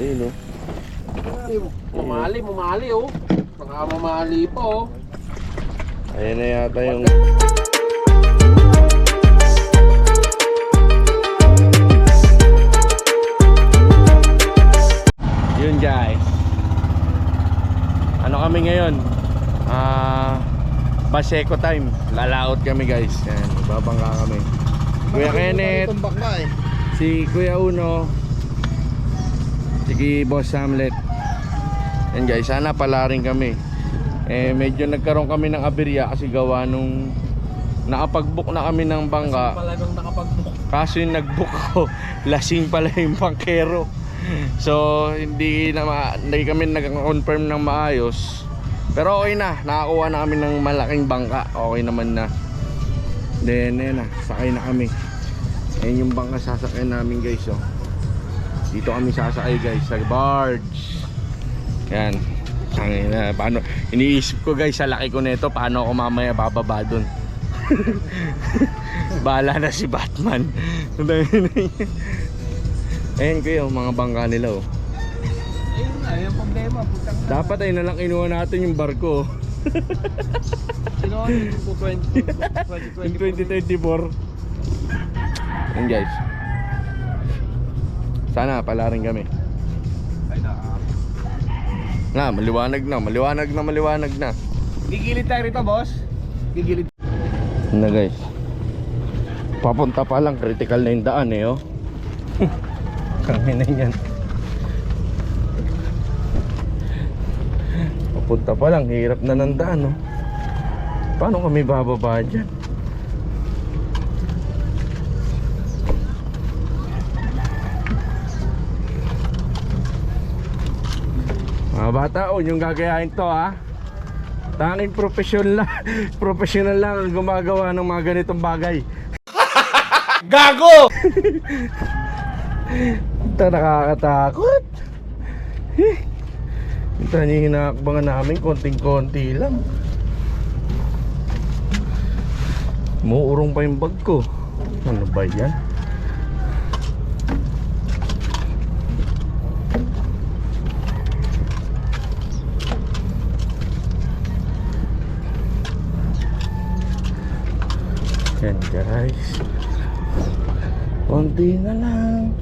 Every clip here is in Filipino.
Ayun o. Mamali oh. Nakamamali pa oh. Ayan na yata yung... Yun guys. Ano kami ngayon? Baseco time. Lalaot kami guys. Yan, babangga kami. Kuya Kenneth, si Kuya Uno, si Boss Hamlet. Yan guys, sana pala rin kami. Medyo nagkaroon kami ng aberya kasi gawa nung nakapag-book na kami ng bangka. Kaso yung nag-book ko, lasing pala yung bangkero. So hindi kami nag-confirm ng maayos. Pero okay na, nakakuha na kami ng malaking bangka. Okay naman na. Then na, sakay na kami. Ayan yung bangka sasakay namin guys oh. Dito kami sasakay guys sa barge. Yan. Paano, iniisip ko guys, sa laki ko nito, paano ako mamaya bababa dun. Bahala na si Batman. Ayan kayo, mga bangka nila oh. Ayun na, yung problema. Dapat ay nalang inuha natin yung barko. Sino yung 2024. Ayan guys. Sana pala rin kami. Maliwanag na. Gigilid tayo rito, boss. Gigilid. Na guys. Papunta pa lang, critical na yung daan eh oh. Kangin na yan. Papunta pa lang, hirap na ng daan oh. Paano kami bababa dyan? Mga bata, yung gagayahin to ha. Tanging professional lang ang gumagawa ng mga ganitong bagay. Gago! Ito nakakatakot. Ito yung hinakbangan namin, konting-konti lang. Muurong pa yung bag ko. Ano ba yan? Yan guys, konti na lang.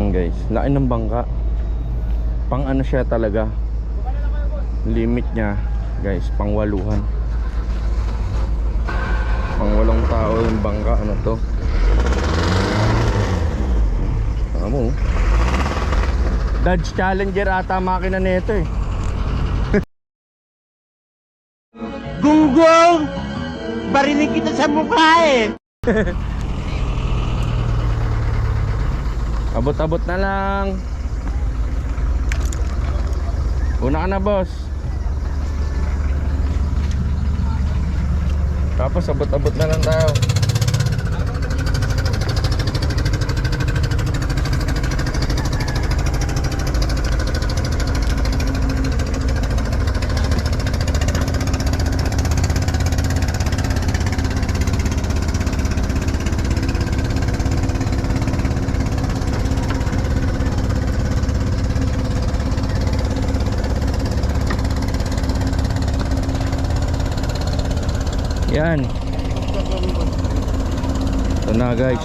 Guys, laki ng bangka. Pang ano siya talaga, limit niya guys, pang 8. Pang 8 tao yung bangka. Ano to? Tama mo. Dodge Challenger ata makina nito eh. Gunggong! Barinig kita sa mukha eh! Abot-abot na lang. Una ka na boss. Tapos abot-abot na lang tayo. Yan. Ito na guys.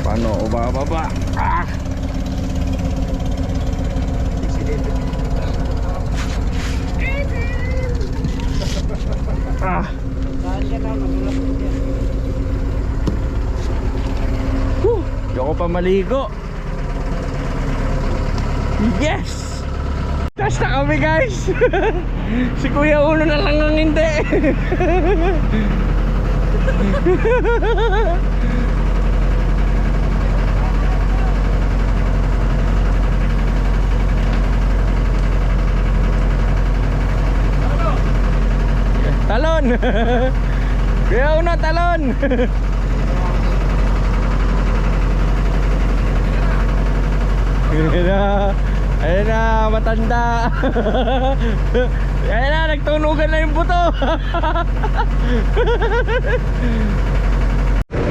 Paano ako bababa? Ah! Ah! Di ako pa maligo. Yes! Taas na kami guys. Si Kuya Uno na lang ang hindi. Talon. Kuya Uno, talon. Ayun na, matanda. Ayun na, nagtunugan na yung buto.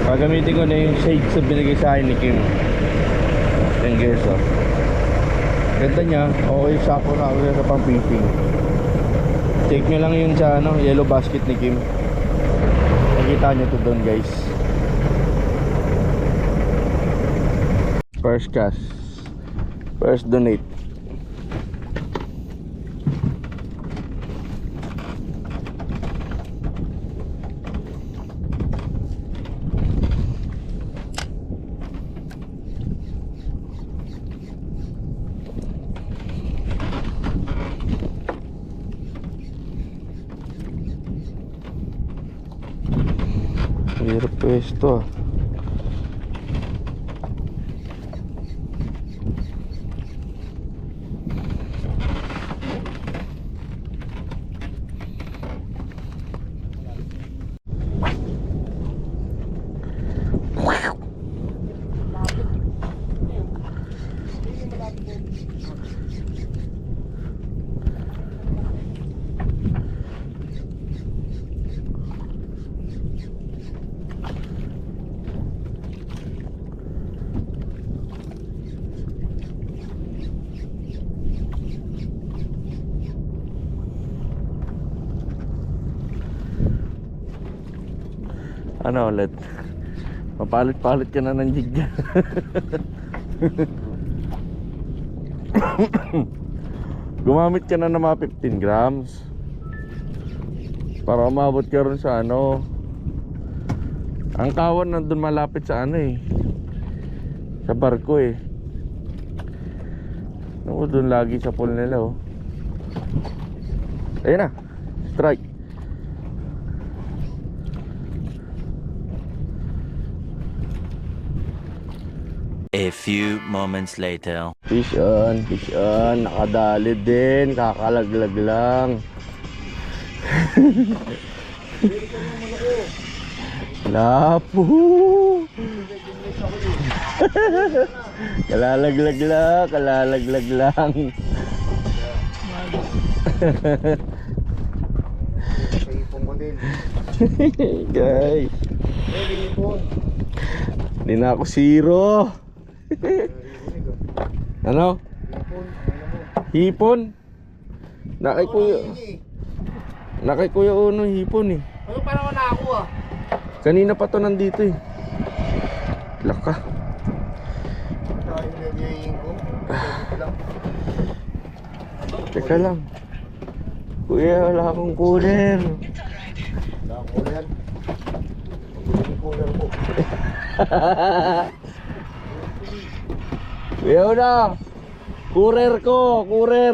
Pagamitin ko na yung shades na binigay sa akin ni Kim. Yan guys, oh. Ganda niya. Okay, sakto na ako sa pang-pimping. Check nyo lang yun sa yellow basket ni Kim. Nakita nyo to doon guys. First cash, first donate. Hirap pwesto ah. Ano ulit? Mapalit-palit ka na ng jig dyan. Gumamit ka na ng mga 15 grams para umabot ka rin sa ang kawan nandun malapit sa sa barko eh. Naku, dun lagi sa pool nila oh. Ayun na, strike. A few moments later. Fish on, nakadali din, kakalaglag lang. Lapo. Kalalaglag lang. Guys, hindi na ako zero. Ano? Hipon? Nakay Kuya Uno hipon eh. Ano pa naman ako ah? Kanina pa to nandito eh. Laka. Teka lang. Kuya, wala akong cooler. Kuya Uno, kurer ko, kurer.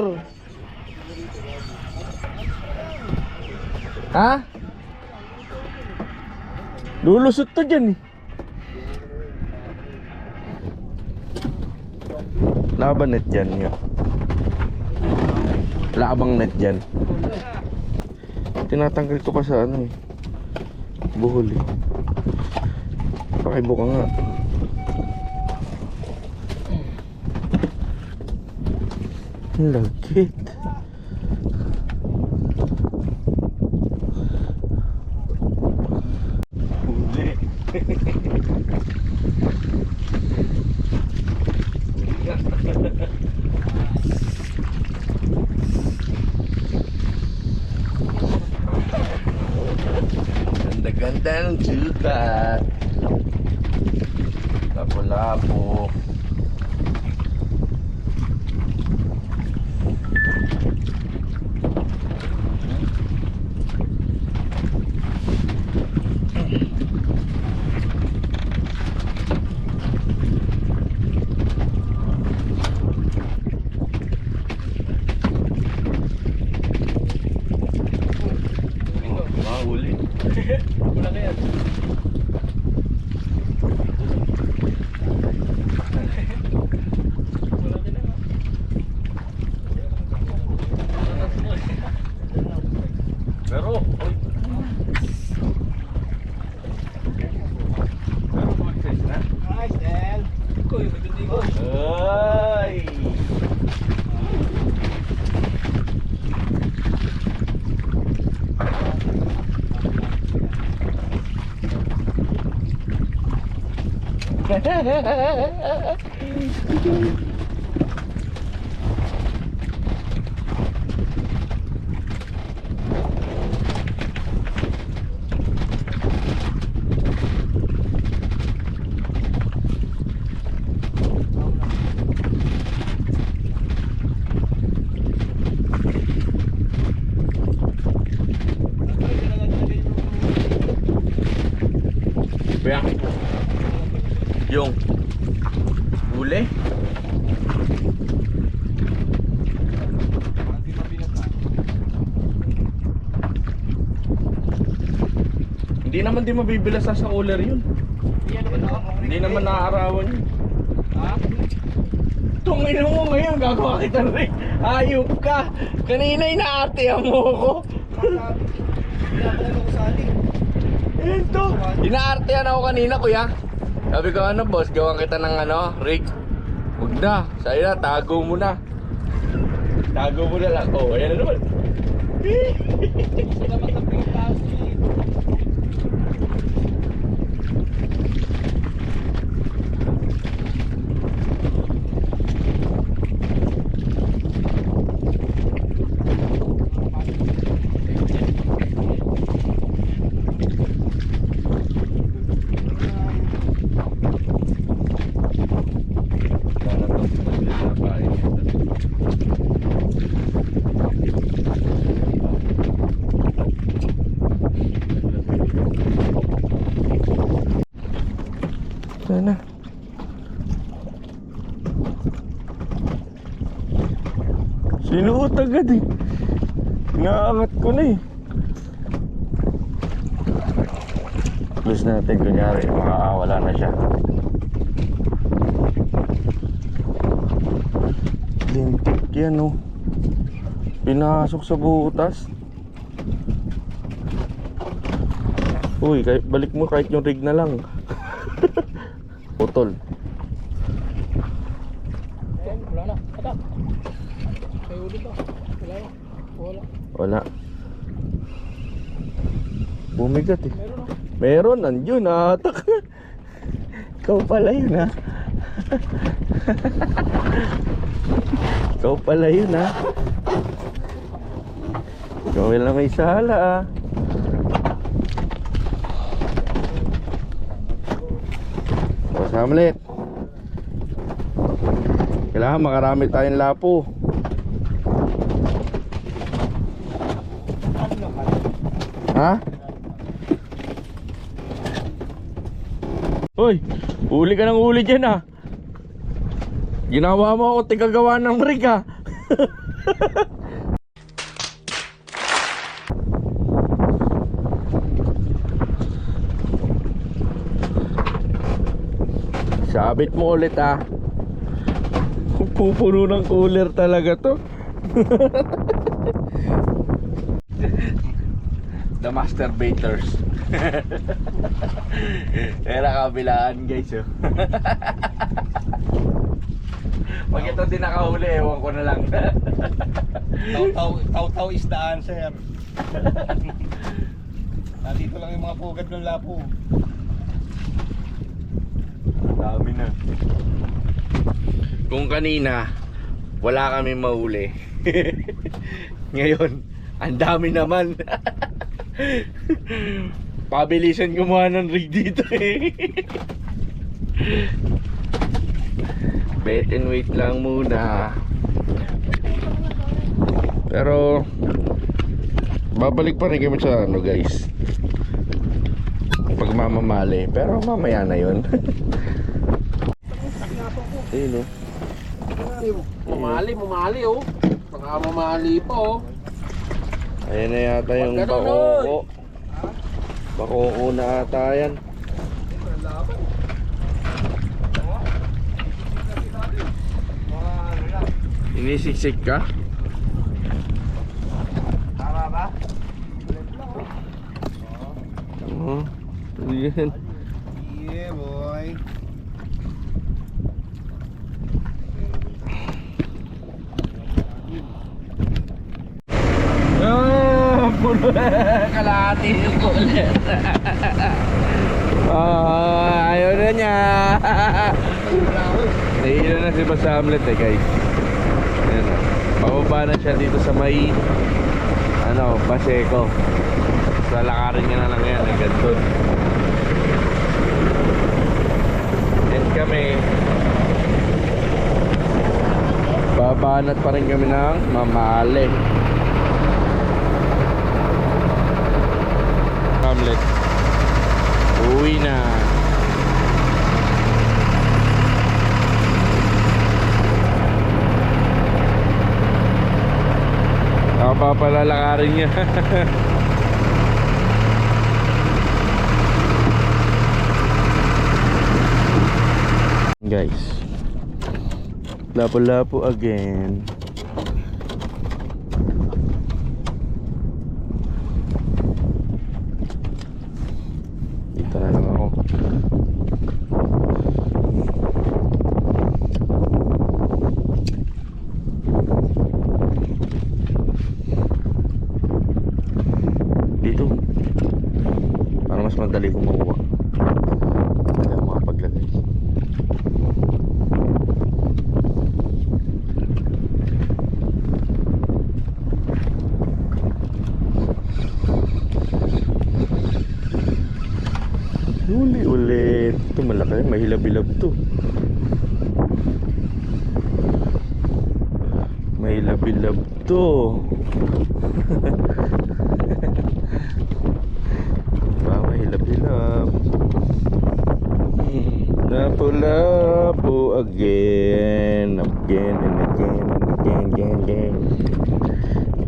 Ha? Lulusot to dyan eh. Laban net dyan yun. Labang net dyan. Tinatanggal ko pa sa buhol eh. Pakibuka nga. Lagkit. Ganda-ganda ng sukat. Lapo-lapo. Mahuli. Wala kaya. Pero, oy. Pero mag-size na. Nice, Del. Ay! Kuya, yung huli. Hindi naman din mabibilas sa cooler yun. Hindi naman naaarawan yun. Tungin mo ngayon, gagawa kita rin. Ayop ka. Kanina inaartehan mo ako. Ito. Inaartehan ako kanina, kuya. Sabi ko, ano boss, gawan kita ng ano, rig. Huwag na. Sabi na, tago mo na. Tago mo na lang. Oh, ayan na naman. Sana. Sinuot agad eh. Inaangat ko na eh. Close natin, kunyari makakawala na siya. Lintik yan oh. Pinasok sa butas. Uy, balik mo kahit yung rig na lang. Putol. Wala na. Atak. Sa'yo ulit ba? Wala na. Wala. Wala. Bumigat eh. Meron na. Meron, nandiyon, nahatak. Ikaw pala yun ha. Ikaw pala yun ha. Ikaw lang may sala ah. Boss Hamlet, kailangan makarami tayong lapo. Ha? Hoy, uli ka ng uli dyan ah. Ginawa mo ako tigagawa ng rig ah. Sabit mo ulit ah. Pupuno ng cooler talaga to. The masturbators. Era kabilaan guys oh. Pag ito din nakahuli, ewan ko na lang. Taw-taw is the answer. Nandito lang yung mga pugat ng lapo. Dami na. Kung kanina wala kami mahuli. Ngayon, ang dami naman. Pabilisan gumawa ng rig dito eh. Bet and wait lang muna. Pero babalik pa rin kami sa ano guys, pagmamamali. Pero mamaya na yun. Ayun oh. Mamali oh. Baka mamali pa oh. Ayan na yata yung bakoko. Bakoko na ata yan. Inisiksik ka? Tama ba? Oo. Yan. Yeah boy. Ah, puno. Kalahati yung cooler. Ayaw na niya. Nahihilo na si Boss Hamlet eh guys. Ayan o. Pababa na siya dito sa may Paseco. So lakarin niya na lang yan hanggang doon. And kami babanat pa rin kami ng Mamale. Hamlet uwi na. Ako pa pala lakarin niya. Guys, lapo-lapo again. Dito na lang ako. Dito para mas madali kumuha. Madali ako makapaglagay. Huli ulit. Ito malaki, mahilab-hilab to. Mahilab-hilab to. Mahilab-hilab. Lapo-lapo again. Again and again and again.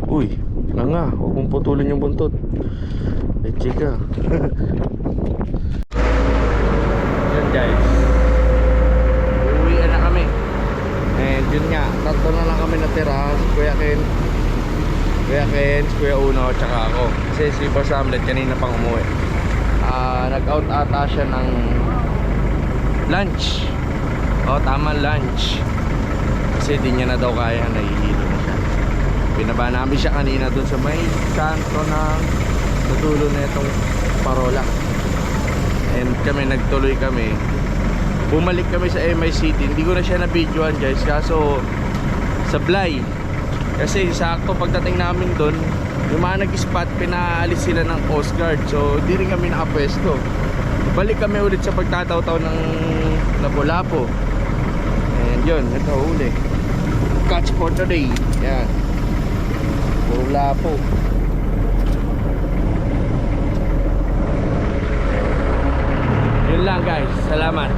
Uy, nga, huwag mong putulin yung buntot. Leche ka. Yan guys, uwian na kami. And yun nga, tatlo na lang kami natira. Si Kuya Ken, si Kuya Uno, tsaka ako. Kasi si Boss Hamlet kanina pang umuwi. Nag-out ata siya ng lunch. Tama, lunch. Kasi di niya na daw kaya, nahihilo na siya. Binaba namin siya kanina dun sa may kanto ng sa dulo na itong parola. And nagtuloy kami. Bumalik kami sa MI City. Hindi ko na siya na-videoan guys, kaso sablay. Kasi sakto pagdating namin doon, yung mga nag-spot, pinaalis sila ng Coast Guard. So hindi rin kami nakapwesto. Balik kami ulit sa pagtataw-taw ng Lapu-Lapu. And yun, ito uli. Catch for today. Yan, puro lapo. Yun lang guys, salamat.